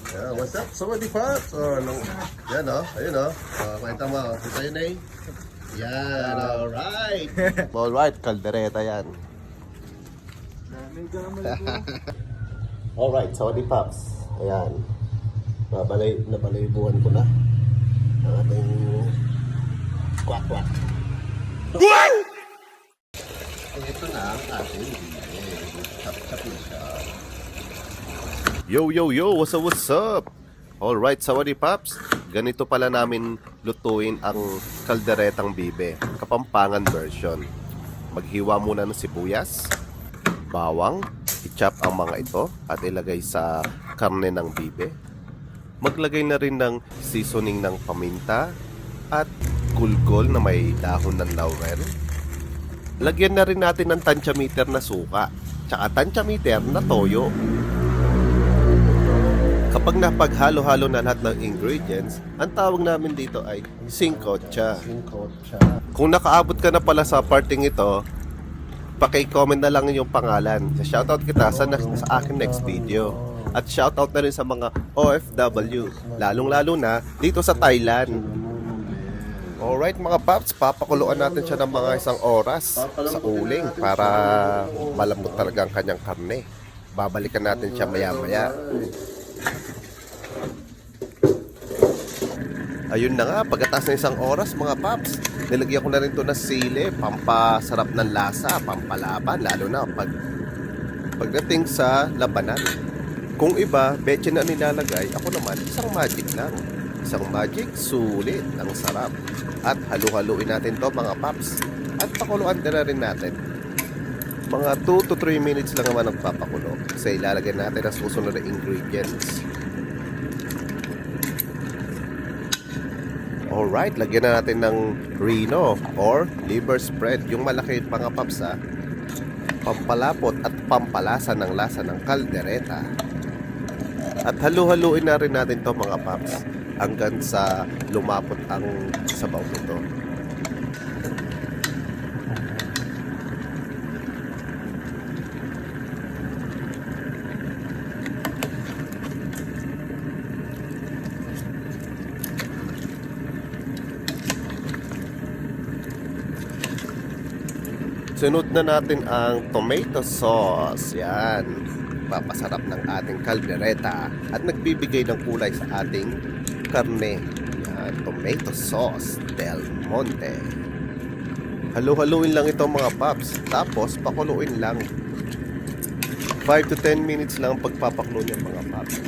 Yeah, what's up? Sawadee Pops! Yan ayun kwenta mo. Ito yun eh. Yan, alright. Alright, kaldereta yan. Alright, Sawadee Pops. Ayan. Nabalaybuhan ko na ang ating kwak-kwak. What? Ito na ang ating chop-chop na siya. Yo, what's up? Alright, Sawadee Pops. Ganito pala namin lutuin ang kalderetang bibe, Kapampangan version. Maghiwa muna ng sibuyas, bawang, i-chop ang mga ito at ilagay sa karne ng bibe. Maglagay na rin ng seasoning ng paminta at gulgol na may dahon ng laurel. Lagyan na rin natin ng tantiameter na suka, tsaka tantiameter na toyo. Kapag napaghalo-halo na lahat ng ingredients, ang tawag namin dito ay singkotcha. Kung nakaabot ka na pala sa parting ito, paki-comment na lang yung pangalan. Shoutout kita sa akin next video. At shoutout na rin sa mga OFW, lalong-lalo na dito sa Thailand. Alright mga paps, papakuluan natin siya ng mga 1 oras sa uling para malambot talaga ang kanyang karne. Babalikan natin siya maya-maya. Ayun na nga, pagkatapos ng 1 oras mga paps, nilagyan ko na rin ito na sili, pampasarap ng lasa, pampalaban, lalo na pagdating sa labanan. Kung iba, betche na nilalagay, ako naman, isang magic lang. Isang magic, sulit, ang sarap. At halu-haluin natin to mga paps. At pakuluan na rin natin. Mga 2 to 3 minutes lang naman ang papakulo. Kasi ilalagay natin ang susunod na ingredients. Alright, lagyan na natin ng Reno or liver spread. Yung malaki mga paps pampalapot at pampalasa ng lasa ng kaldereta. At halu-haluin na rin natin to mga paps hanggang sa lumapot ang sabaw nito. Sunod na natin ang tomato sauce. Yan. Papasarap ng ating kaldereta at nagbibigay ng kulay sa ating karne. Yan. Tomato sauce Del Monte. Halu-haluin lang ito mga paps. Tapos pakuluin lang. 5 to 10 minutes lang pagpapakulo niya mga paps.